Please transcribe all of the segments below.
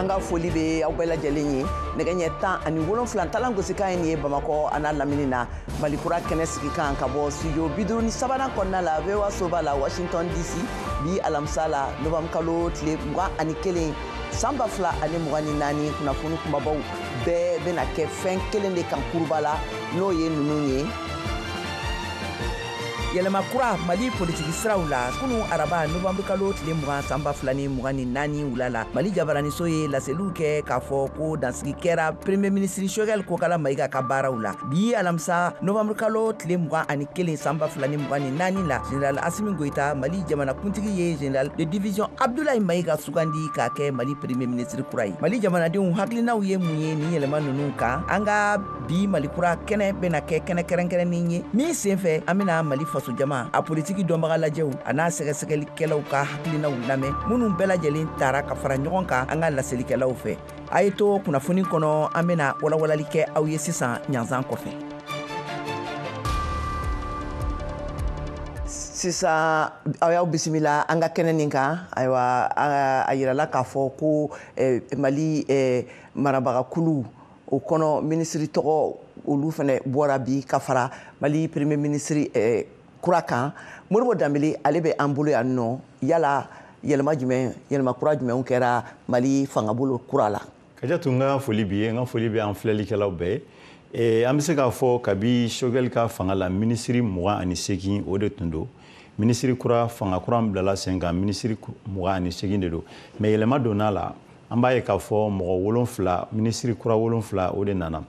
anga foli be aw bɛɛ lajɛlen ye nɛgɛ ɲɛ 10 ani 7 talan gosikan ye nin ye Bamakɔ ana lamini na Malikura kɛnɛ sigi kan ka bɔ studio 53 kɔnɔna la VOA Soba la Washington DC bi alamisa la novembre kalo tile 21 san 2024 kunnafoni kumabaw bɛɛ bɛna kɛ fɛn kelen de kan kuruba la n'o ye ninnu ye. Yɛlɛma kura Mali politiki siraw la kunu araba novembre kalo tile 20 san 2024 wula la Mali jabaraniso ye laseliw kɛ k'a fɔ ko dansigi kɛra premier ministre Choguel Kokala Mayiga ka baaraw la bi alamisa novembre kalo tile 21 san 2024 la Général Assimi Goïta Mali jamana kuntigi ye Général de division Abdoulaye Mayiga sugandi k'a kɛ Mali premier ministre kura ye. Mali jamanadenw hakilinaw ye mun ye ni yɛlɛma ninnu kan an ka bi Malikura kɛnɛ bɛna kɛ kɛnɛ kɛrɛnkɛrɛnnen ye min senfɛ an bɛna Mali faso jama a politiki dɔnbaga lajɛw a n'a sɛgɛsɛgɛlikɛlaw ka hakilinaw lamɛn minnu bɛɛ lajɛlen taara ka fara ɲɔgɔn kan an ka laselikɛlaw fɛ. A ye to kunnafoni kɔnɔ an bɛna walawalali kɛ aw ye sisan ɲanzan kɔfɛ. Sisan aw y'aw bisimila an ka kɛnɛ nin kan ayiwa a yirala k'a fɔ ko Mali marabagakulu o kɔnɔ minisiri tɔgɔ olu fana bɔra bi ka fara Mali premier ministre kura kan. Modibo Dambele ale bɛ an bolo yan nɔ yala yɛlɛma kura jumɛnw kɛra Mali fangabolo kura la. Kajatu n ka foli bi ye n ka foli bɛ an filɛlikɛlaw bɛɛ ye an bɛ se k'a fɔ kabi Choguel ka fanga la minisiri 28 o de tun don minisiri kura fanga kura min bilala sen kan minisiri 28 de don mais yɛlɛma donna la an b'a ye k'a fɔ mɔgɔ 7 minisiri kura 7 o de nana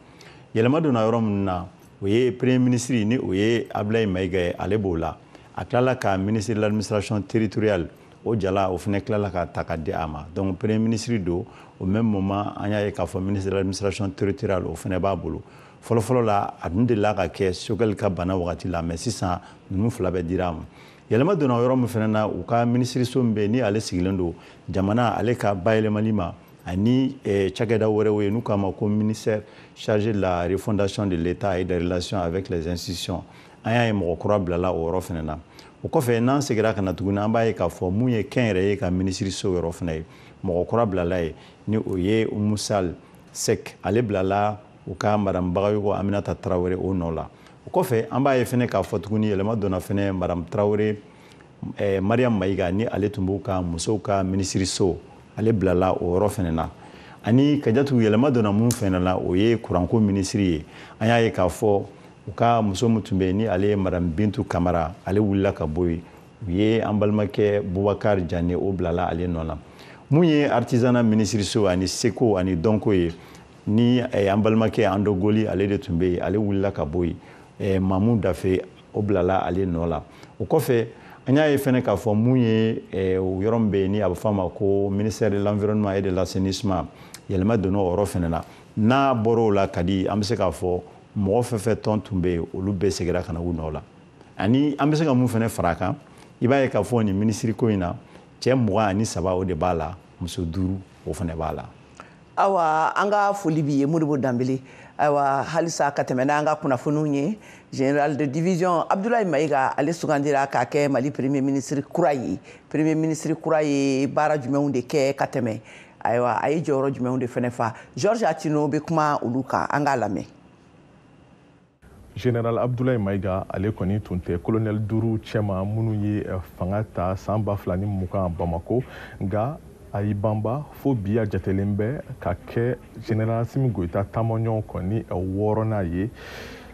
yɛlɛma donna yɔrɔ min na o ye premier ministre ni o ye Abdoulaye Mayiga ye ale b'o la a tilala ka ministre de l'administration territoriale o jala o fana tilala ka ta ka di a ma donc premier ministre do au même moment an y'a ye k'a fɔ ministre de l'administration territoriale o fana b'a bolo fɔlɔfɔlɔ la a dun delila ka kɛ Choguel ka bana wagati la mais sisan ninnu fila bɛ dira a ma yɛlɛma donna yɔrɔ min fana na u ka ministre so min bɛ ni ale sigilen don jamana ale ka bayɛlɛmali ma ani cakɛda wɛrɛw ye n'u k'a ma ko ministère chargé de la refondation de l'État et des relations avec les institutions an y'a ye mɔgɔ kura bilala o yɔrɔ fana na o kɔfɛ n'an segira ka na tuguni an b'a ye k'a fɔ mun ye kɛnyɛrɛye ka ministre so yɔrɔ fana ye mɔgɔ kura bilala ye ni o ye Oumou Sall Seck ale bilala u ka madame Bagayoko Aminata Traoré o nɔ la o kɔfɛ an b'a ye fana k'a fɔ tuguni yɛlɛma donna fana madame Traoré Mariam Mayiga ni ale tun b'u ka musow ka ministre so ale bilala o yɔrɔ fana na ani Kajatu yɛlɛma donna mun fana la o ye kuranko ministre ye an y'a ye k'a fɔ u ka muso min tun bɛ ni ale ye madame Bintou Kamara ale wulila ka bɔ yen u ye an balimakɛ Boubacar Diané o bilala ale nɔ la mun ye artisanat ministre so ani seko ani dɔnko ye ni an balimakɛ Ando Goli ale de tun bɛ yen ale wulila ka bɔ yen Mamou Dafe o bilala ale nɔ la o kɔfɛ an y'a ye fana k'a fɔ mun ye yɔrɔ min bɛ yen ni a bɛ fɔ a ma ko ministère de l'environnement et de l'assainissement yɛlɛma donna o yɔrɔ fana na n'a bɔra o la ka di an bɛ se k'a fɔ mɔgɔ fɛn fɛn tɔn tun bɛ yen olu bɛɛ segira ka na u nɔ la ani an bɛ se ka mun fana fara a kan i b'a ye k'a fɔ nin minisiri ko in na cɛ 23 o de b'a la muso 5 o fana b'a la. Awa an ka foli b'i ye Modibo Dambele ayiwa halisa ka tɛmɛ n'an ka kunnafoniw ye Général de division Abdoulaye Mayiga ale sugandira k'a kɛ Mali premier ministre kura ye premier ministre kura ye baara jumɛnw de kɛ ka tɛmɛ ayiwa a ye jɔyɔrɔ jumɛnw de fana fa Georges Atino bɛ kuma olu kan an k'a lamɛn. Général Abdoulaye Mayiga ale kɔni tun tɛ colonel 5 cɛma minnu ye fanga ta san 2020 Bamako nka a y'i banba fo bi a jatelen bɛ ka kɛ Général Assimi Goïta taamaɲɔgɔn kɔni 6nan ye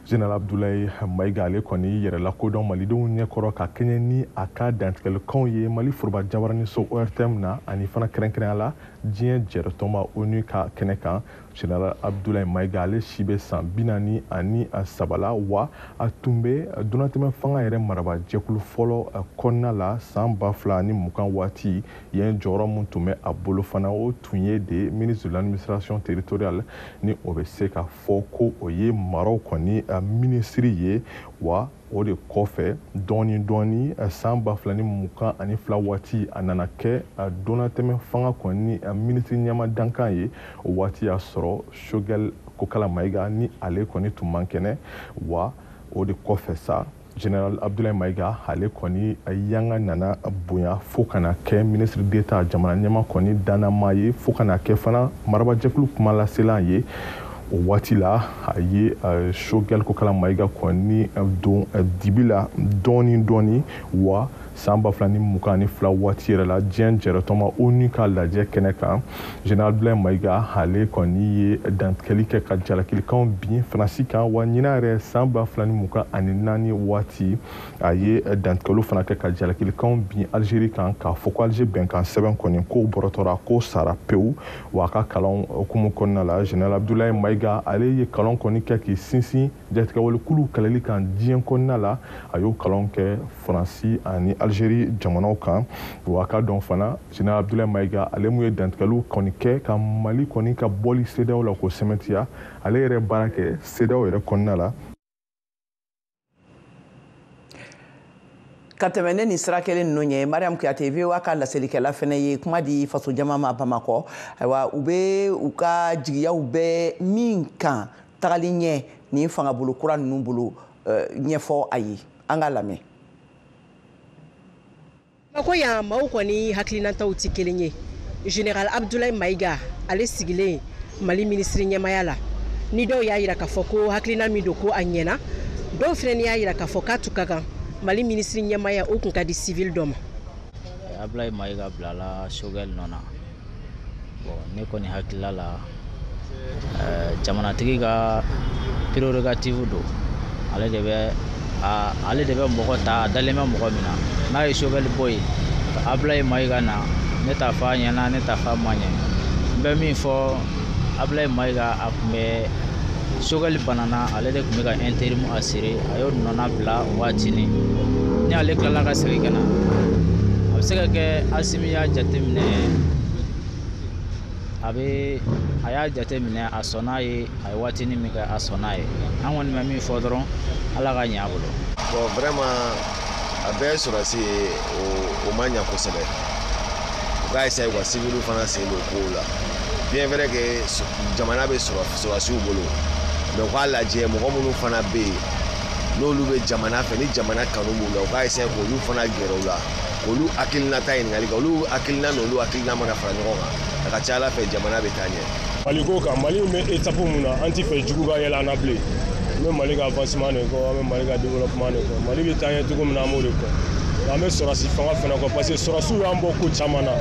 Général Abdoulaye Mayiga ale kɔni yɛrɛ lakodɔn malidenw ɲɛkɔrɔ ka kɛɲɛ ni a ka dantigɛlikanw ye Mali foroba jabaraniso ORTM na ani fana kɛrɛnkɛrɛnya la diɲɛ jɛrɛtɔma ONU ka kɛnɛ kan Général Abdoulaye Mayiga ale si bɛ san 43 la wa a tun bɛ donatɛmɛ fanga yɛrɛ maraba jɛkulu fɔlɔ kɔnɔna la san 2020 waati yen jɔyɔrɔ min tun bɛ a bolo fana o tun ye de ministre de l'administration territoriale ni o bɛ se ka fɔ ko o ye maraw kɔni minisiri ye wa o de kɔfɛ dɔɔni san 2022 waati a nana kɛ donatɛmɛ fanga kɔni minisiri ɲɛma dankan ye o waati y'a sɔrɔ Choguel Kokala Mayiga ni ale kɔni tun man kɛnɛ wa o de kɔfɛ sa Général Abdoulaye Maïga ale kɔni yanga nana bonya fo kana kɛ ministre d'État jamana ɲɛma kɔni danama ye fo kana kɛ fana marabajɛkulu kuma laselan ye o waati la a ye Choguel Kokala Maïga kɔni don dibi la dɔɔni wa san 2022 waati yɛrɛ la diɲɛ jɛrɛtɔma ONU ka lajɛ kɛnɛ kan Général Abdoulaye Maïga ale kɔni ye dantigɛli kɛ ka jalakilikanw bin Faransi kan wa ɲina yɛrɛ san 2024 waati a ye dantigɛliw fana kɛ ka jalakilikanw bin Algérie kan k'a fɔ ko Alger bɛnkan sɛbɛn kɔni ko bɔrɔtɔra ko sara pewu wa a ka kalan hukumu kɔnɔna la Général Abdoulaye Maïga ale ye kalan kɔni kɛ k'i sinsin jatigɛwalikulu kɛlɛli kan diɲɛ kɔnɔna la a y'o kalan kɛ Faransi ani Algérie jamanaw kan wa ka dɔn fana Général Abdoulaye Maïga ale mun ye dantigɛliw kɔni kɛ ka Mali kɔni ka bɔli CEDEAO la ko sɛmɛntiya ale yɛrɛ baara kɛ CEDEAO yɛrɛ kɔnɔna la. Ka tɛmɛ ne ni sira kelen ninnu ɲɛ Mariam Kuyate VOA ka laselikɛla fɛnɛ ye kuma di faso jama ma Bamakɔ ayiwa u bɛ u ka jigiyaw bɛɛ min kan tagali ɲɛ ni fangabolo kura ninnu bolo ɲɛfɔ a ye an ka lamɛn. Ko yan maaw kɔni hakilinataw ti kelen ye Général Abdoulaye Maïga ale sigilen Mali ministre ɲɛmaya la ni dɔw y'a yira k'a fɔ ko hakilina min don ko a ɲɛna dɔw fɛnɛ y'a yira k'a fɔ k'a tun ka kan Mali ministre ɲɛmaya o kun ka di civil dɔ ma. Abdoulaye Maïga bilala Choguel nɔ na bon ne kɔni hakilila la jamanatigi ka prérogative don ale de bɛ mɔgɔ ta a dalen bɛ mɔgɔ min na n'a ye Choguel bɔ yen ka Abdoulaye Maïga na ne t'a fɔ a ɲɛna ne t'a fɔ a ma ɲɛ n bɛ min fɔ Abdoulaye Maïga a tun bɛ Choguel banana ale de tun bɛ ka intérim assuré a y'o nɔna bila waatini ni ale tilala ka segin ka na a bɛ se ka kɛ Asimi y'a jateminɛ a y'a jateminɛ a sɔnna ye a ye waatini min kɛ a sɔnna ye an kɔni bɛ min fɔ dɔrɔn Ala ka ɲɛ a bolo. Bon vraiment a bɛɛ sɔrɔsi o ma ɲɛ kosɛbɛ u k'a essayer ka civil fana sen don kow la bien vrai que jamana bɛ sɔrɔsiw bolo mais u k'a lajɛ mɔgɔ minnu fana bɛ yen n'olu bɛ jamana fɛ ni jamana kanu b'u la u k'a essayer k'olu fana gɛrɛ u la k'olu hakilinata ɲininkali kɛ olu hakilina n'olu hakilina mana fara ɲɔgɔn kan a ka ca Ala fɛ jamana bɛ taa ɲɛ. Mali ko kan Mali bɛ étape mun na an tɛ fɛ jugu ka yɛlɛ an na bilen. An bɛ Mali ka avancement de kɔ an bɛ Mali ka développement de kɔ Mali bɛ taa ɲɛ cogo min na an b'o de kɔ an bɛ sɔrɔsi fanga fana kɔ parce que sɔrɔsiw y'an bɔ ko caman na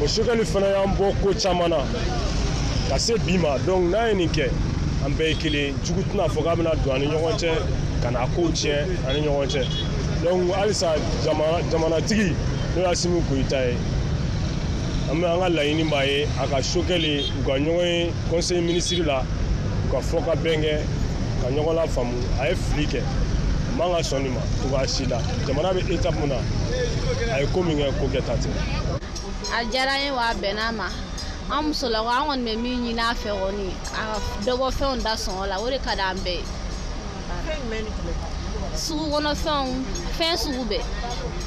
o Choguel fana y'an bɔ ko caman na ka se bi ma donc n'a ye nin kɛ an bɛɛ ye kelen jugu tɛna fɔ k'a bɛna don an ni ɲɔgɔn cɛ ka na kow tiɲɛ an ni ɲɔgɔn cɛ donc halisa jamanatigi n'o ye Asimi Goyita ye an bɛ an ka laɲini b'a ye a ka Choguel u ka ɲɔgɔn ye conseil ministre la u ka fɔ ka bɛn kɛ ka ɲɔgɔn la faamu a ye fili kɛ a man ka sɔn nin ma cogoya si la jamana bɛ étape mun na a ye ko min kɛ ko kɛta tɛ. A diyara n ye wa a bɛnna ma an musolakaw an kɔni bɛ min ɲini a fɛ kɔni a ka dɔ bɔ fɛnw da sɔngɔ la o de ka di an bɛɛ ye. Sugu kɔnɔ fɛn sugu bɛɛ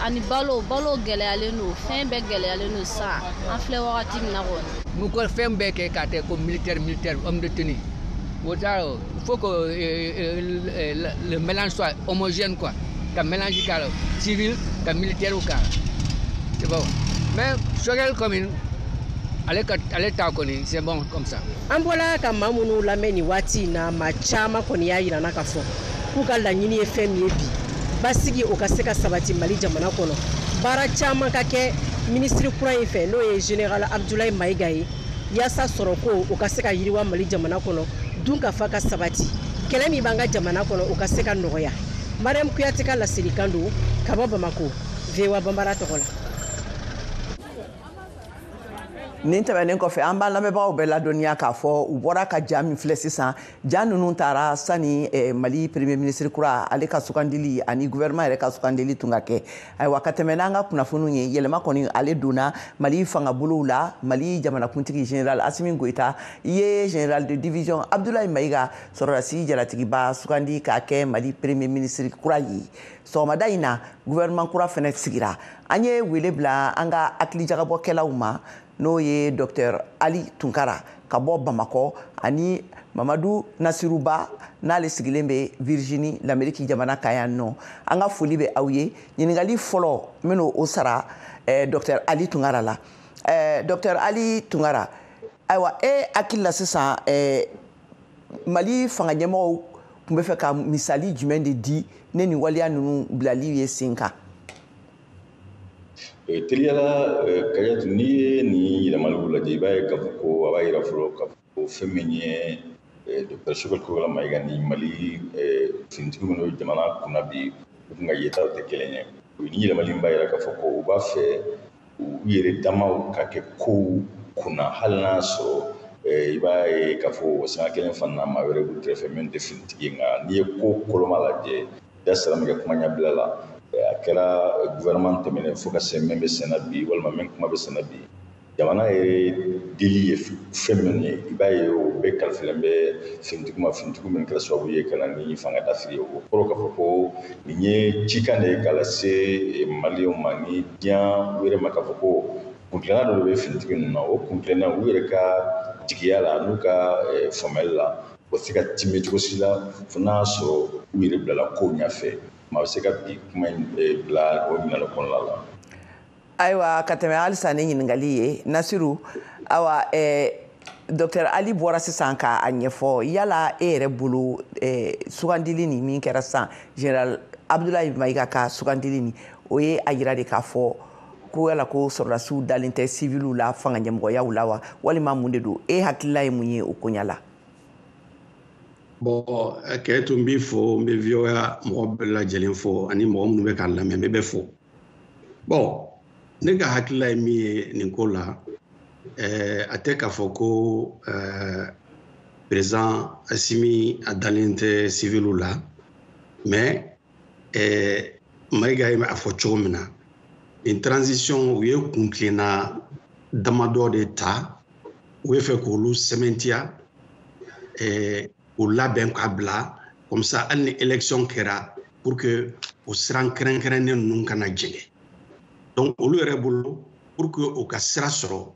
ani balo gɛlɛyalen don fɛn bɛɛ gɛlɛyalen don sisan an filɛ wagati min na kɔni. N'u ko fɛn bɛɛ kɛ k'a kɛ ko militaire homme de tenue. Il faut que le mélange soit homogène, quoi. Qu'un mélange civil, qu'un militaire ou qu'un. C'est bon. Mais Choguel commune, allez t'en connaître, c'est bon comme ça. An bɔla ka maa minnu lamɛn nin waati in na maa caman kɔni y'a yira na ka fɔ k'u ka laɲini ye fɛn min ye bi basigi o ka se ka sabati Mali jamana kɔnɔ baara caman ka kɛ ministre kura in fɛ n'o ye Général Abdoulaye Maïga ye yaasa sɔrɔ ko o ka se ka yiriwa Mali jamana kɔnɔ dun ka fa ka sabati kɛlɛ min b'an ka jamana kɔnɔ o ka se ka nɔgɔya. Mariam Kuyate ka laselikan don ka bɔ Bamako VOA Bambara tɔgɔ la. Nin tɛmɛnen kɔfɛ an b'an lamɛnbagaw bɛɛ ladɔnniya k'a fɔ u bɔra ka ja min filɛ sisan ja ninnu taara sani Mali premier ministre kura ale ka sugandili ani gouvernement yɛrɛ ka sugandili tun ka kɛ ayiwa ka tɛmɛ n'an ka kunnafoniw ye yɛlɛma kɔni ale donna Mali fangabolow la Mali jamanakuntigi général Asimi Goyita ye général de division Abdoulaye Maïga sɔrɔdasi jalatigiba sugandi k'a kɛ Mali premier ministre kura ye sɔgɔmada in na gouvernement kura fɛnɛ sigira an ye wele bila an ka hakilijagabɔkɛlaw ma n'o ye Dr Ali Tunkara ka bɔ Bamakɔ ani Mamadu Nasiruba n'ale sigilen bɛ Virginie l'Amérique jamana kan yan nɔ. An ka foli bɛ aw ye. Ɲininkali fɔlɔ n bɛna o sara Dr Ali Tunkara la. Dr Ali Tunkara, ayiwa hakili la sisan Mali fanga ɲɛmɔgɔw tun bɛ fɛ ka misali jumɛn de di ne ni waleya ninnu bilali ye sen kan? Teliyala Kajatu, n'i ye nin yɛlɛmaliw lajɛ i b'a ye k'a fɔ ko a b'a yira fɔlɔ k'a fɔ ko fɛn min ye Dr Choguel Kokala Mayiga ni Mali finitigi minnu ye jamana kunna bi u kun ka yetaw tɛ kelen ye. Nin yɛlɛmali in b'a yira k'a fɔ ko u b'a fɛ u yɛrɛ damaw ka kɛ kow kunna hali n'a sɔrɔ i b'a ye k'a fɔ sanga kelen fana maa wɛrɛ b'u kɛrɛfɛ min tɛ finitigi ye, nka n'i ye ko koloma lajɛ da sira min kɛ kuma ɲɛbila la a kɛra gouvernement tɛmɛnen fo ka se min bɛ senna bi walima min kuma bɛ senna bi, jamana ye deli ye fɛn min ye i b'a ye o bɛɛ kalifilen bɛ finitigi ma, finitigi min kɛra sababu ye ka na ni fanga dafiri ye. O kɔrɔ k'a fɔ ko nin ye cikan de ye k'a lase Maliyɛnw ma ni diɲɛ wɛrɛ ma k'a fɔ ko kuntilenna dɔ de bɛ finitigi ninnu na. O kuntilenna u yɛrɛ ka jigiya la n'u ka faamuyali la o tɛ se ka timɛ cogo si la fo n'a sɔrɔ u yɛrɛ bilala kow ɲɛfɛ. Ma bɛ se ka bi kuma in bila o ɲininkali kɔnɔna la. Ayiwa ka tɛmɛ halisa ni ɲininkali ye Nasiru, awa Dr Ali bɔra sisan k'a ɲɛfɔ yala e yɛrɛ bolo sugandili nin min kɛra sisan Général Abdoulaye Mayiga ka sugandili nin o ye a yira de k'a fɔ ko yala ko sɔrɔdasiw dalen tɛ civiliw la fanga ɲɛmɔgɔyaw la wa walima mun de don? E hakilila ye mun ye o koɲa la? Bon kɛ tun b'i fɔ n bɛ VOA mɔgɔ bɛɛ lajɛlen fɔ ani mɔgɔ minnu bɛ k'a lamɛn n bɛ fɔ. Bon ne ka hakilila ye min ye nin ko la a tɛ k'a fɔ ko président Assimi a dalen tɛ civiliw la mais Mayiga ye a fɔ cogo min na nin transition u ye kuntilenna damadɔ de ta u ye fɛ k'olu sɛmɛntiya o labɛn k'a bila comme ça hali ni élection kɛra pour que o siran kɛrɛnkɛrɛnnen ninnu kana jɛngɛ. Donc olu yɛrɛ bolo pour que o ka sira sɔrɔ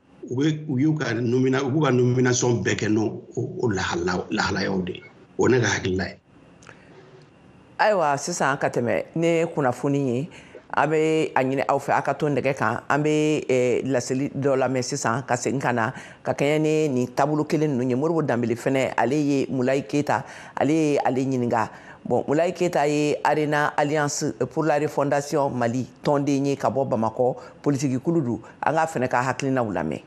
u y'u ka nomination bɛɛ kɛ n'o lahalayaw de ye. O ne ka hakilila ye. Ayiwa sisan ka tɛmɛ ne kunnafoni ye an bɛ a ɲini aw fɛ a ka to nɛgɛ kan an bɛ laseli dɔ lamɛn sisan ka segin ka na ka kɛɲɛ ni nin taabolo kelen ninnu ye. Modibo Danbele fɛnɛ ale ye Mulayi Keyita ale ye ale ɲininka. Bon Mulayi Keyita ye Arena Alliance pour la Refondation Mali tɔnden ye ka bɔ Bamakɔ politiki kulu don. An ka fɛnɛ ka hakilinaw lamɛn.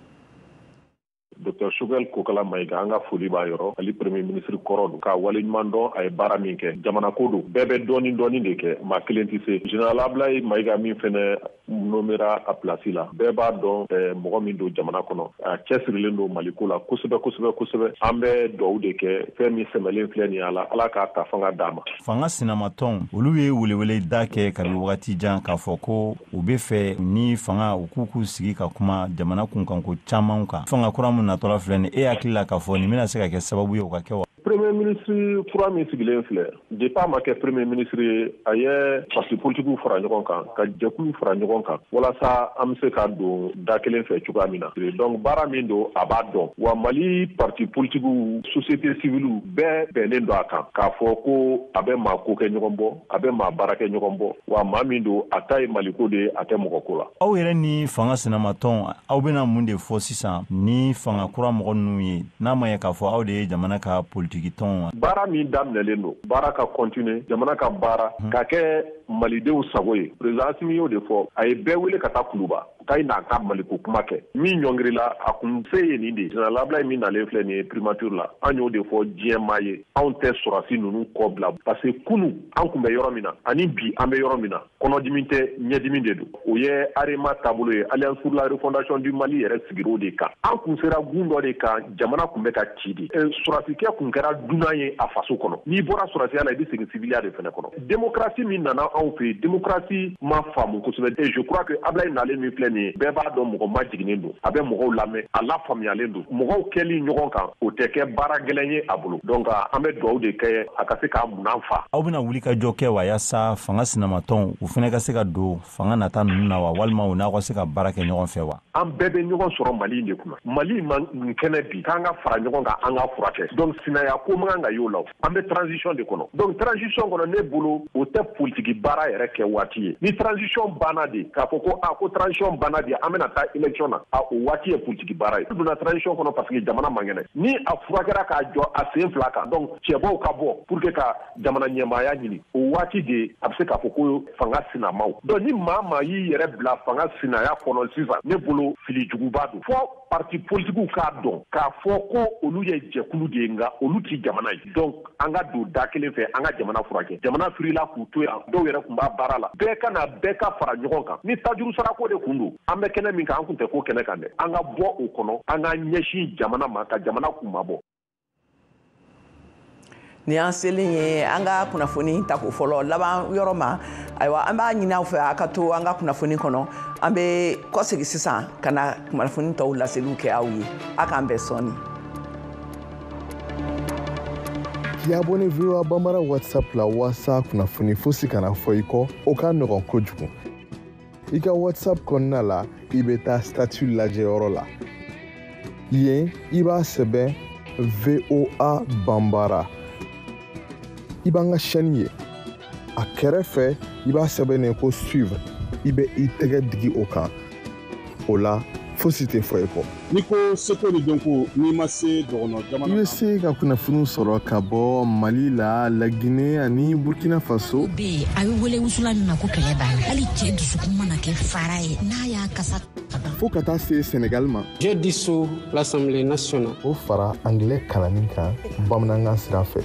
Dr Choguel Kokala Mayiga an ka foli b'a yɔrɔ ale premier ministre kɔrɔ don ka waleɲuman dɔn a ye baara min kɛ jamana ko don bɛɛ bɛ dɔɔni dɔɔni de kɛ maa kelen tɛ se. Général Abdoulaye Mayiga min fɛnɛ nomera a place la bɛɛ b'a dɔn mɔgɔ min don jamana kɔnɔ a cɛsirilen don Mali ko la kosɛbɛ kosɛbɛ kosɛbɛ. An bɛ dugawu de kɛ fɛn min sɛmɛlen filɛ nin ye a la Ala k'a ta fanga d'a ma. Fanga sinamatɔn olu ye welewele da kɛ kabi wagati jan k'a fɔ ko u bɛ fɛ ni fanga u k'u sigi ka kuma jamana kunkanko caman kan. Fanga kura mun natɔla filɛ nin e hakili la k'a fɔ nin bɛna se ka kɛ sababu ye o ka kɛ wa? Premier ministre kura min sigilen filɛ depuis a ma kɛ premier ministre ye a ye parti politiques fara ɲɔgɔn kan ka jɛkulu fara ɲɔgɔn kan walasa an bɛ se ka don da kelen fɛ cogoya min na. Donc baara min don a b'a dɔn wa Mali parti politiques société civile bɛɛ bɛnnen don a kan k'a fɔ ko a bɛ maa ko kɛ ɲɔgɔn bɔ a bɛ maa baara kɛ ɲɔgɔn bɔ wa maa min don a ta ye Mali ko de ye a tɛ mɔgɔ ko la. Aw yɛrɛ ni fanga sinamatɔn aw bɛna mun de fɔ sisan ni fanga kura mɔgɔ ninnu ye n'a ma ye k'a fɔ aw de ye jamana ka politiki tɔn? Baara min daminɛlen don baara ka continuer jamana ka baara ka kɛ Malidenw sago ye. Président Assimi y'o de fɔ a ye bɛɛ wele ka taa Kuluba k'a n'a ka Maliko kuma kɛ min ɲɔngirila a kun se ye nin de. Général Abdoulaye min nalen filɛ nin ye primature la an y'o de fɔ diɲɛmaa ye anw tɛ sɔrɔdasi ninnu kɔ bila parce que kunu an kun bɛ yɔrɔ min na ani bi an bɛ yɔrɔ min na kɔnɔdimi tɛ ɲɛdimi de don. O ye Arema taabolo ye Alliance pour la Refondation du Mali yɛrɛ sigir'o o de kan. An kun sera gun dɔ de kan jamana kun bɛ ka ci de. Sɔrɔdasikɛ kun kɛra dunan ye a faso kɔnɔ. N'i bɔra sɔrɔdasiya la i bɛ segin civiliya de fɛnɛ kɔnɔ. Démocratie min nana anw fɛ yen démocratie ma faamu kosɛbɛ et je crois que Abdoulaye nalen min filɛ nin bɛɛ b'a dɔn mɔgɔ ma jiginen don a bɛ mɔgɔw lamɛn a la faamuyalen don mɔgɔw kɛli ɲɔgɔn kan o tɛ kɛ baara gɛlɛn ye a bolo donc an bɛ dugawu de kɛ a ka se k'a munan fa. Aw bɛna wuli ka jɔ kɛ wa yaasa fanga sinamatɔnw u fana ka se ka don fanga nata ninnu na wa walima u n'aw ka se ka baara kɛ ɲɔgɔn fɛ wa? An bɛɛ bɛ ɲɔgɔn sɔrɔ Mali de kunna. Mali nin kɛnɛ bi k'an ka fara ɲɔgɔn kan an ka furakɛ. Donc sinaya ko man kan ka y'o la. An bɛ transition de kɔnɔ. Donc transition kɔnɔ ne bolo o tɛ politiki baara yɛrɛ kɛ waati ye. Ni transition banna de k'a fɔ ko transition banna de an bɛna taa élection na o waati ye politiki baara ye. Donna transition kɔnɔ parce que jamana man kɛnɛ. Ni a furakɛra k'a jɔ a sen fila kan donc cɛbaw ka bɔ pour que ka jamana ɲɛmaaya ɲini o waati de a bɛ se k'a fɔ ko fanga sinamaw. Donc ni maa y'i yɛrɛ bila fanga sinaya kɔnɔ sisan ne bolo fili juguba don. Fɔ parti politikiw k'a dɔn k'a fɔ ko olu ye jɛkulu de ye nka olu ti jamana ye. Donc an ka don da kelen fɛ an ka jamana furakɛ. Jamana firila k'u to yan dɔw yɛrɛ tun b'a baara la. Bɛɛ ka fara ɲɔgɔn kan. Ni tajuru sarako de kun don an bɛ kɛnɛ min kan an kun tɛ ko kɛnɛ kan dɛ. An ka bɔ o kɔnɔ an ka ɲɛsin jamana ma ka jamana kun mabɔ. Ni an selen ye an ka kunnafoni ta ko fɔlɔ laban yɔrɔ ma ayiwa an b'a ɲini aw fɛ a ka to an ka kunnafoni kɔnɔ an bɛ kɔsegi sisan ka na kunnafoni tɔw laseliw kɛ aw ye a k'an bɛn sɔɔni. K'i abonné VOA Bambara WhatsApp la walasa kunnafoni fosi kana fɔ i kɔ o ka nɔgɔn kojugu. I ka WhatsApp kɔnɔna la i bɛ taa statut lajɛyɔrɔ la. Yen i b'a sɛbɛn VOA Bambara. I b'an ka chaîne ye a kɛrɛfɛ i b'a sɛbɛnnen ko suivre i bɛ i tɛgɛ digi o kan o la fosi tɛ fɔ i kɔ. Ni ko seko ni dɔnko n'i ma se dɔgɔnɔ jamana i bɛ se ka kunnafoni sɔrɔ ka bɔ Mali la Laginɛ ani Burkina Faso. Bi a bɛ wele wusula min ma ko kɛlɛ banna hali cɛ dusukun mana kɛ fara ye n'a y'a kasa fo ka taa se Sénégal ma. J'ai dissous l'Assemblée nationale. O fara anglais kalanni kan bamanankan sira fɛ.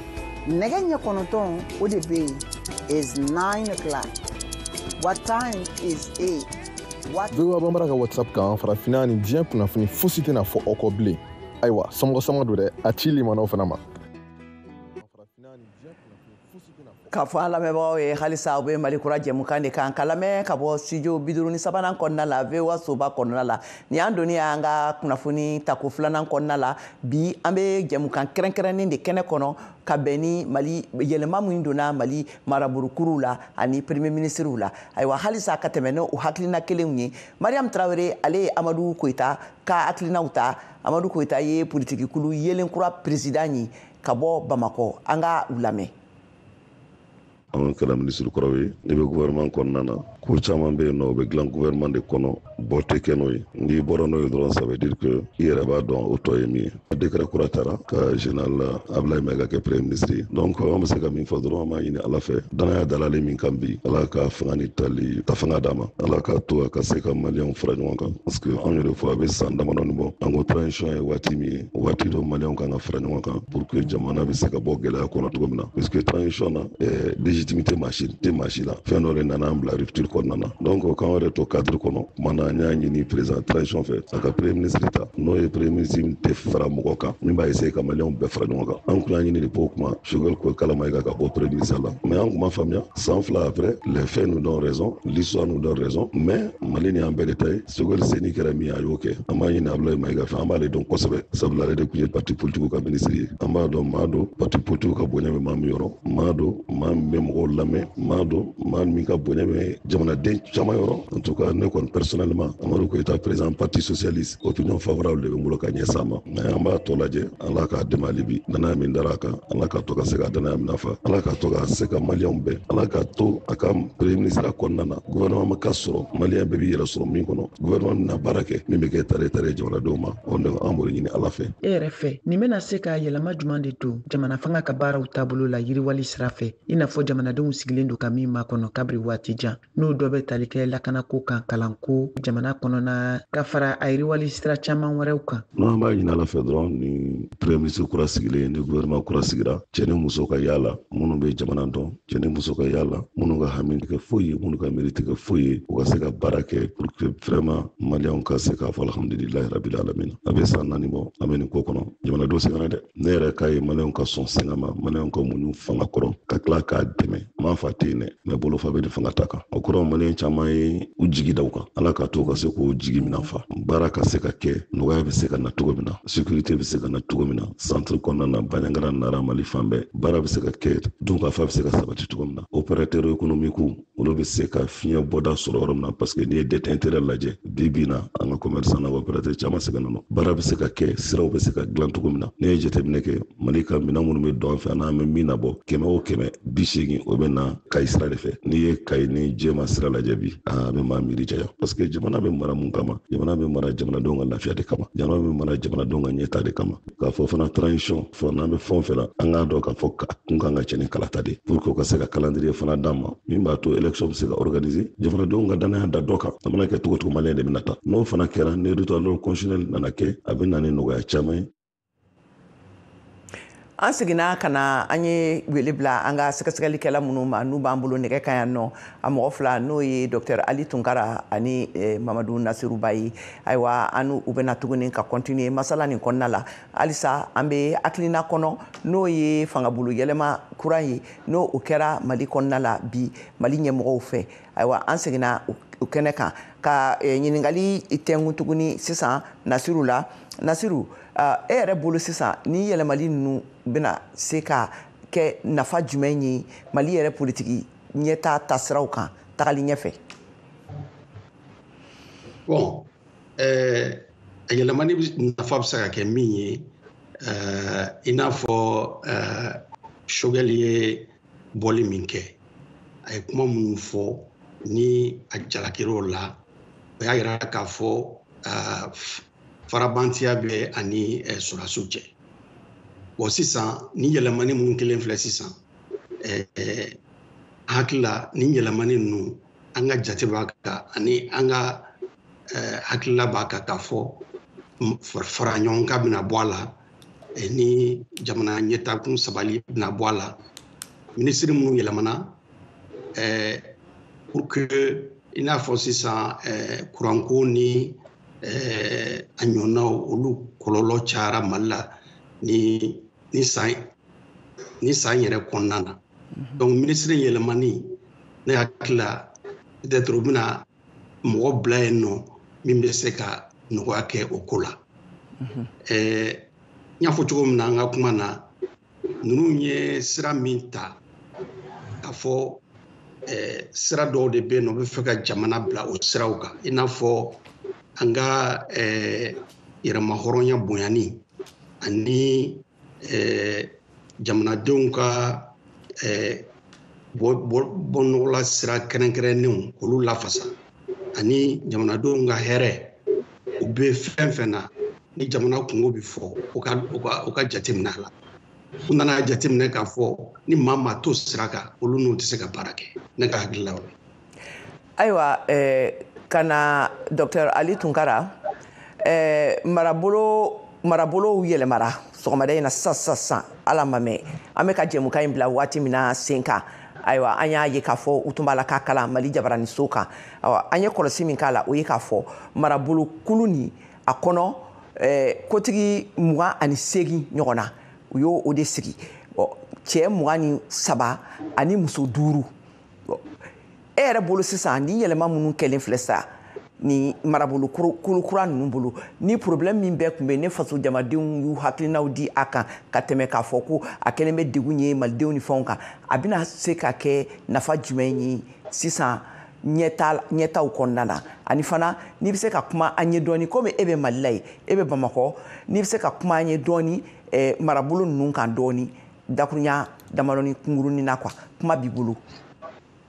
Nɛgɛ ɲɛ kɔnɔntɔn o de bɛ yen is 9 o'clock. What time is 8? VOA Bambara ka WhatsApp kan farafinna ni diɲɛ kunnafoni fosi tɛna fɔ aw kɔ bilen. Ayiwa sɔmɔgɔ don dɛ a ci limanaw fana ma. K'a fɔ an lamɛnbagaw ye halisa u bɛ Mali kura jɛmukan de kan ka lamɛn ka bɔ studio 53 kɔnɔna la VOA soba kɔnɔna la ni an donni an ka kunnafoni tako filanan kɔnɔna la bi an bɛ jɛmukan kɛrɛnkɛrɛnnen de kɛnɛ kɔnɔ ka bɛn ni Mali yɛlɛma min donna Mali maraburukuruw la ani premier ministrew la ayiwa halisa ka tɛmɛ n'o hakilina kelenw ye Mariam Traoré ale ye Amadu Koyita ka hakilinaw ta Amadu Koyita ye politikikulu yelenkura président ye ka bɔ Bamakɔ an ka u lamɛn. An kɛra minisiri kɔrɔ ye ne bɛ gouvernement kɔnɔna na ko caman bɛ yen nɔ o bɛ dilan gouvernement de kɔnɔ bɔ tɛ kɛ n'o ye n'i bɔra n'o ye dɔrɔn ça veut dire que i yɛrɛ b'a dɔn o tɔ ye min ye décret kura taara ka général Ablaye Mayiga kɛ premier ministre ye donc an bɛ se ka min fɔ dɔrɔn an b'a ɲini Ala fɛ danaya dalalen min kan bi Ala ka fanga ni tali ta fanga d'a ma Ala ka to a ka se ka maliyɛnw fara ɲɔgɔn kan parce que anw yɛrɛ fɔ a bɛ san damadɔni bɔ an ko transition ye waati min ye waati dɔ maliyɛnw kan ka fara ɲɔgɔn kan pour que jamana bɛ se ka bɔ gɛlɛya kɔnɔ cogo min na parce que transition na légitimité tɛ maa si la fɛn dɔ de nana an bila rupture kɔnɔna na donc k'an yɛrɛ to cadre kɔnɔ kumana an y'a ɲini président transition fɛ a ka premier ministre ta n'o ye premier ministre min tɛ fara mɔgɔ kan min b'a essayer ka maliyɛnw bɛɛ fara ɲɔgɔn kan an kun y'a ɲini de po kuma Choguel Kala Mayiga ka bɔ premier ministre la mais an kun ma faamuya san fila après les faits nous donnent raison l'histoire nous donne raison mais Mali ni an bɛɛ de ta ye Choguel Seni kɛra min a y'o kɛ an b'a ɲini Ablaye Mayiga fɛ an b'ale dɔn kosɛbɛ sabula ale de kun ye parti politique ka ministre ye an b'a dɔn maa don parti politique ka bonya bɛ maa min yɔrɔ maa don maa min bɛ mɔgɔw lamɛn maa don maa min ka bonya bɛ jamanaden caman yɔrɔ en tout cas ne kɔni personnellement Amadu Koyita président parti socialiste opinion favorable de bɛ n bolo ka ɲɛsin a ma mais an b'a tɔ lajɛ Ala k'a dɛmɛ hali bi danaya min dara a kan Ala ka to ka se ka danaya min nafa Ala ka to ka se ka maliyɛnw bɛɛ Ala ka to a ka premier ministre kɔnɔna na gouvernement ka sɔrɔ maliyɛn bɛɛ b'i yɛrɛ sɔrɔ min kɔnɔ gouvernement bɛna baara kɛ min bɛ kɛ tare jamanadenw ma o de an b'o ɲini Ala fɛ. E yɛrɛ fɛ nin bɛna se ka yɛlɛma jumɛn de don jamana fanga ka baaraw taabolo la yiriwali sira fɛ i n'a fɔ jamanadenw sigilen don ka min makɔnɔ kabiri waati jan n'o dɔ bɛ tali kɛ lakanako kan kalanko jamana kɔnɔna ka fara a yiriwali sira caman wɛrɛw kan. N'an b'a ɲini Ala fɛ dɔrɔn ni premier ministre kura sigilen ni gouvernement kura sigira cɛ ni muso ka yaala minnu bɛ jamana dɔn cɛ ni muso ka yaala minnu ka hami tɛ kɛ foyi ye minnu ka miiri tɛ kɛ foyi ye u ka se ka baara kɛ pour que vraiment maliyɛnw ka se k'a fɔ alhamdulilahi rabbil alamin a bɛ san 4 bɔ an bɛ nin ko kɔnɔ jamanadenw sɛgɛnna dɛ ne yɛrɛ k'a ye maliyɛnw ka sɔn sɛgɛn ma maliyɛnw ka muɲu fanga kɔrɔ ka tila k'a dɛmɛ man fa tene me bolo fa be fanga taka o kura malen chama ye u jigi dawka ala ka to ka se ko jigi mina fa baraka se ka ke nogaya be se ka na tugo mina sécurité be se ka na tugo mina centre konna na banyangara na ramali fambe bara be se ka ke dunka fa be se ka sabati tugo mina opérateur économique olu be se ka finya boda soro na parce que ni det intérêt laje bibina anga commerçant na opérateur chama se ka no bara be se ka ke siraw be se ka glan tugo mina ne jete bineke malika mina munu me don fa na me mina bo keme o keme bishigi o be na kay sira de fe ni ye kay ni jema sira laje bi be ma miri jaya parce que jamana be mara mun kama jamana be mara jamana donga lafiya de kama jamana be mara jamana donga nyeta de kama ka fo fana transition fo na be fon fela anga do ka fo ka kunga nga cheni kala tade pour ko ka se ka calendrier fana dama min ba to election se ka organiser jamana donga dana da doka tamana ke tugo tugo malen de minata no fana kera ne ritual constitutionnel nanake abina ne no ga chama an sigina kana an ye wele bila an ka sɛgɛsɛgɛlikɛla minnu ma n'u b'an bolo nɛgɛ kan yan nɔ a mɔgɔ fila n'o ye Dr Ali Tunkara ani Mamadu Nasiru Bayi ayiwa an n'u bɛna tuguni ka continuer masala nin kɔnɔna la halisa an bɛ hakilina kɔnɔ n'o ye fangabolo yɛlɛma kura ye n'o o kɛra Mali kɔnɔna la bi Mali ɲɛmɔgɔw fɛ ayiwa an seginna o kɛnɛ kan ka ɲininkali tɛngun tuguni sisan Nasiru la Nasiru e yɛrɛ bolo sisan ni yɛlɛmali ninnu bɛna se ka kɛ nafa jumɛn ye Mali yɛrɛ politiki ɲɛtaa tasiraw kan tagali ɲɛfɛ. Bon yɛlɛmani nafa bɛ se ka kɛ min ye i n'a fɔ Choguel ye bɔli min kɛ a ye kuma minnu fɔ ni a jalakir'o la o y'a yira k'a fɔ farabantiya bɛ ani sɔrɔdasiw cɛ. Bon sisan ni yɛlɛmani minnu kelen filɛ sisan hakili la ni yɛlɛmani ninnu an ka jate b'a kan ani an ka hakilila b'a kan k'a fɔ fara ɲɔgɔn kan bɛna bɔ a la ni jamana ɲɛtakun sabali bɛna bɔ a la minisiri minnu yɛlɛmana pour que i n'a fɔ sisan kuranko ni a ɲɔgɔnnaw olu kɔlɔlɔ cayara Mali la ni san yɛrɛ kɔnɔna na donc minisiri yɛlɛmani ne hakili la peut-être u bɛna mɔgɔ bila yen nɔ min bɛ se ka nɔgɔya kɛ o ko la n y'a fɔ cogo min na an ka kuma na ninnu ye sira min ta k'a fɔ sira dɔw de bɛ yen nɔ u bɛ fɛ ka jamana bila o siraw kan i n'a fɔ an ka yɛrɛmahɔrɔnya bonyani ani jamanadenw ka bɔnɔgɔla sira kɛrɛnkɛrɛnnenw olu lafasa ani jamanadenw ka hɛrɛ u bɛ fɛn fɛn na ni jamana kungo bɛ fɔ u ka jateminɛ a la u nana jateminɛ k'a fɔ ni maa maa to sira kan olu n'u tɛ se ka baara kɛ ne ka hakili la o ye. Ayiwa kana Dr Ali Tunkara marabolow yɛlɛmara sɔgɔmada in na sisan ala ma mɛn an bɛ ka jɛmukan in bila waati min na sen kan ayiwa an y'a ye k'a fɔ u tun b'a la k'a kalan Mali jabaraniso kan an ye kɔlɔsi min k'a la o ye k'a fɔ marabolokulu ni a kɔnɔ kotigi 28 ɲɔgɔn na u y'o o de sigi cɛ 23 ani muso 5 e yɛrɛ bolo sisan ni yɛlɛma minnu kɛlen filɛ sa ni marabolo kura ninnu bolo ni problème min bɛɛ tun bɛ ne faso jamadenw y'u hakilinaw di a kan ka tɛmɛ k'a fɔ ko a kɛlen bɛ degun ye malidenw ni fɛnw kan a bɛna se ka kɛ nafa jumɛn ye sisan ɲɛtaw kɔnɔna na ani fana n'i bɛ se ka kuma an ye dɔɔni komi e bɛ Mali la ye e bɛ Bamakɔ n'i bɛ se ka kuma an ye dɔɔni marabolo ninnu kan dɔɔni dakurunya damadɔni kungurunin na quoi kuma b'i bolo.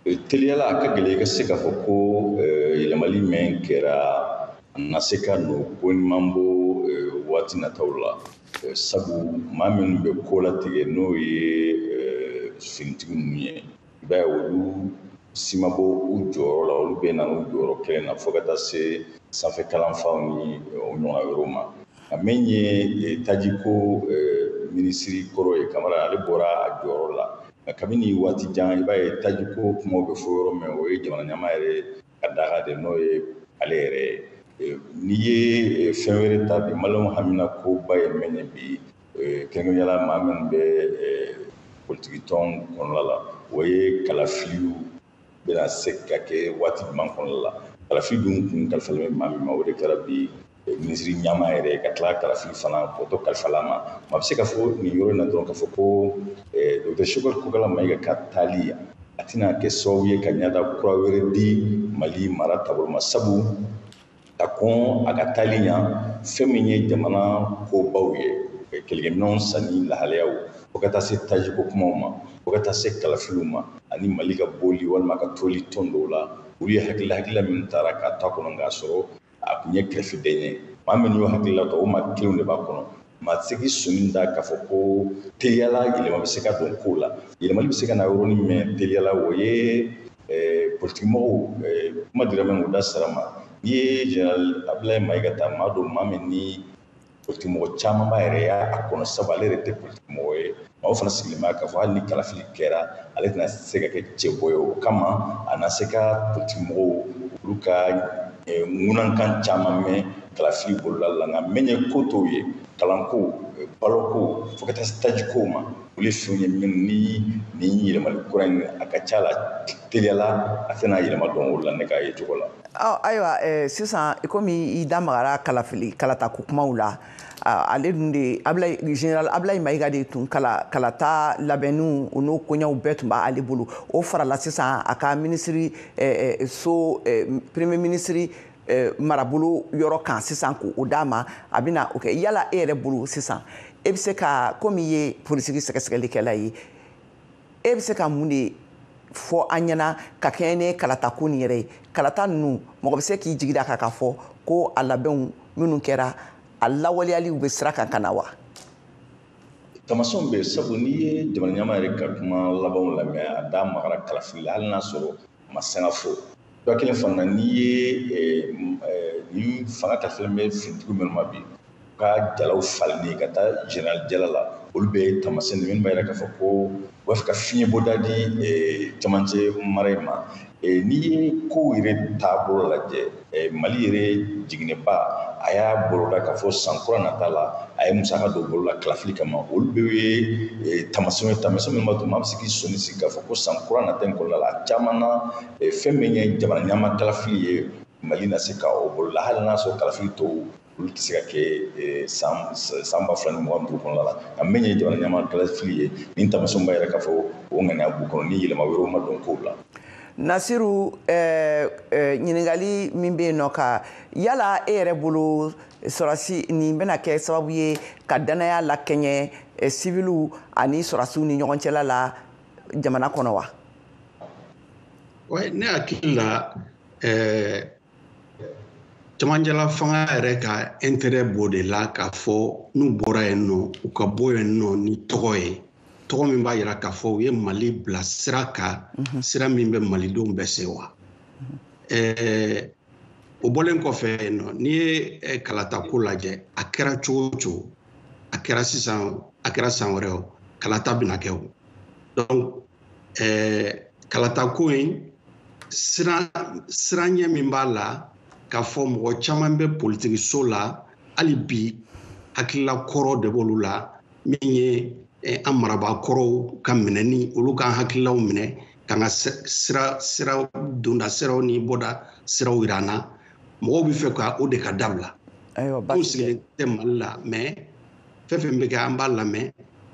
Teliyala a ka gɛlɛn i ka se k'a fɔ ko yɛlɛmali min kɛra na se ka don ko ɲuman bɔ waati nataw la sabu maa minnu bɛ ko latigɛ n'o ye finitigi ninnu ye i b'a ye olu si ma bɔ u jɔyɔrɔ la olu bɛ na u jɔyɔrɔ kelen na fo ka taa se sanfɛ kalanfaw ni o ɲɔgɔnna yɔrɔw ma a min ye tajiko minisiri kɔrɔ ye Kamara ale bɔra a jɔyɔrɔ la. Kabini waati jan i b'a ye tajiko kumaw bɛ fɔ yɔrɔ min o ye jamana ɲɛmaa yɛrɛ ka daga de n'o ye ale yɛrɛ ye n'i ye fɛn wɛrɛ ta bi maliyɛnw hamina koba ye min ye bi kɛrɛnkɛrɛnnenya la maa minnu bɛ politiki tɔn kɔnɔna la o ye kalafiliw bɛna se ka kɛ waati jumɛn kɔnɔna la kalafili dun kun kalifalen bɛ maa min ma o de kɛra bi minisiri ɲama yɛrɛ ka tila kalafili fana k'o to kalifala ma a bɛ se ka fɔ nin yɔrɔ in na dɔrɔn k'a fɔ ko Dr. Shogɛl Kokala Mayiga ka taali a tɛna kɛ sababu ye ka ɲɛda kura wɛrɛ di Mali mara taabolo ma sabu ka kɔn a ka taali ɲɛ fɛn min ye jamana kobaw ye kɛlɛkɛminɛnw sanni lahalayaw fo ka taa se tajiko kumaw ma fo ka taa se kalafiliw ma ani Mali ka boli walima ka toli tɔn dɔw la olu ye hakilila min taara ka ta kɔnɔ k'a sɔrɔ a tun ye kɛrɛfɛden ye maa min y'o hakilila ta o maa kelenw de b'a kɔnɔ maa tɛ se k'i sɔnni da k'a fɔ ko teliyala yɛlɛma bɛ se ka don kow la yɛlɛmali bɛ se ka na yɔrɔnin mɛn teliyala o ye politikimɔgɔw kuma dira mɛn o da sira ma n'i ye Général Abdoulaye Mayiga ta maa don maa min ni politikimɔgɔ caman b'a yɛrɛ y'a kɔnɔ sabu ale yɛrɛ tɛ politikimɔgɔ ye maaw fana sigilen b'a k'a fɔ hali ni kalafili kɛra ale tɛna se ka kɛ cɛbɔ ye o kama a na se ka politikimɔgɔw olu ka ŋunankan caman mɛn kalafili boloda la nka min ye ko t'o ye kalanko baloko fo ka taa se tajikow ma olu ye fɛnw ye minnu ni nin yɛlɛmali kura in a ka ca la teliyala a tɛna yɛlɛma dɔn o la ne k'a ye cogo la. Ayiwa sisan komi i da magara kalata ko kumaw la ale dun de Général Abdoulaye Mayiga de tun kalata labɛnniw o n'o koɲɛw bɛɛ tun b'ale bolo o farala sisan a ka minisiri premier ministre marabolo yɔrɔ kan sisan k'o d'a ma a bɛna o kɛ yala e yɛrɛ bolo sisan e bɛ se ka komi i ye politique sɛgɛsɛgɛlikɛla ye e bɛ se ka mun de fɔ an ɲɛna ka kɛɲɛ ni kalata ko nin yɛrɛ ye kalata ninnu mɔgɔ bɛ se k'i jigi da kan k'a fɔ ko a labɛnw minnu kɛra a lawaleyaliw bɛ sira kan ka na wa. Tamasiyɛnw bɛ yen sabu n'i ye jamana ɲɛmaa yɛrɛ ka kuma labanw lamɛn a da magara kalafili la hali n'a sɔrɔ a ma sanga fɔ dɔ kelen fana n'i ye ni fanga kalifalen bɛ finitigiw minnu ma bi u ka jalaw faleni ka taa Général Jala la olu bɛ ye tamasiyɛn minnu b'a yɛrɛ k'a fɔ ko u b'a fɛ ka fiɲɛ bɔda di camancɛ mara in ma n'i ye kow yɛrɛ taabolo lajɛ Mali yɛrɛ jiginnɛba a y'a boloda k'a fɔ san kura nata la a ye musaka dɔ bolo la kalafili kama olu bɛɛ ye tamasiyɛn min b'a to maa bɛ se k'i sɔnni sigi k'a fɔ ko san kura nata in kɔnɔna la a caman na fɛn min ye jamana ɲɛmaa kalafili ye Mali na se ka o boloda hali n'a sɔrɔ kalafili tɔw olu tɛ se ka kɛ san 2025 kɔnɔna la a min ye jamana ɲɛmaa kalafili ye nin tamasiyɛnw b'a yɛrɛ k'a fɔ o ŋaniya b'u kɔnɔ ni yɛlɛma wɛrɛw ma don kow la. Nasiru ɲininkali min bɛ yen nɔ ka yala e yɛrɛ bolo sɔrɔsi nin bɛna kɛ sababu ye ka danaya lakɛɲɛ siviliw ani sɔrɔsiw ni ɲɔgɔn cɛla la jamana kɔnɔ wa. Ne hakili la cɛmancɛla fanga yɛrɛ ka intérêt b'o de la k'a fɔ n'u bɔra yen nɔ u ka bɔ yen nɔ ni tɔgɔ ye tɔgɔ min b'a yira k'a fɔ u ye Mali bila sira kan sira min bɛ malidenw bɛɛ se wa o bɔlen kɔfɛ nɔ n'i ye kalata ko lajɛ a kɛra cogo o cogo a kɛra sisan a kɛra san wɛrɛ o kalata bɛna kɛ o donc kalata ko in sira ɲɛ min b'a la k'a fɔ mɔgɔ caman bɛ politiki so la hali bi hakilila kɔrɔ de b'olu la min ye an marabaa kɔrɔw ka minɛni olu ka hakililaw minɛ ka ka sira donda siraw ni bɔda siraw yira an na mɔgɔw bɛ fɛ ka o de ka dabila anw sigilen tɛ Mali la mais fɛn fɛn bɛ kɛ an b'a lamɛn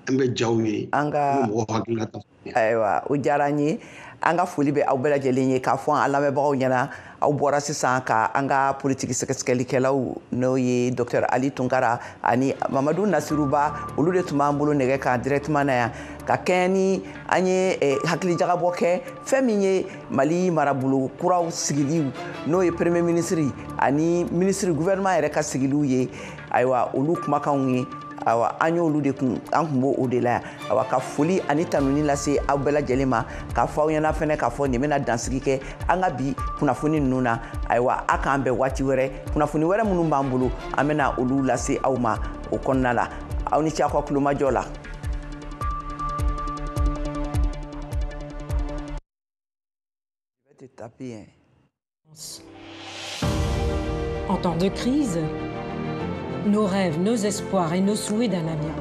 an bɛ jaw ye mɔgɔw hakilila ta ayiwa o diyara an ye an ka foli bɛ aw bɛɛ lajɛlen ye k'a fɔ an lamɛnbagaw ɲɛna aw bɔra sisan ka an ka politiki sɛgɛsɛgɛlikɛlaw n'o ye Dr. Ali Tunkara ani Mamadu Nasiruba olu de tun b'an bolo nɛgɛ kan directement na yan ka kɛɲɛ ni an ye hakilijagabɔ kɛ fɛn min ye Mali marabolo kuraw sigiliw n'o ye premier ministre ani ministre gouvernement yɛrɛ ka sigiliw ye ayiwa olu kumakanw ye awa an y'olu de kun b'o o de la yan awa ka foli ani tanuni lase aw bɛɛ lajɛlen ma k'a fɔ aw ɲɛna fɛnɛ k'a fɔ nin bɛna dansigi kɛ an ka bi kunnafoni ninnu na ayiwa a k'an bɛn waati wɛrɛ kunnafoni wɛrɛ minnu b'an bolo an bɛna olu lase aw ma o kɔnɔna la aw ni ce aw ka kulomajɔ la. En temps de crise, nos rêves, nos espoirs et nos souhaits d'un avenir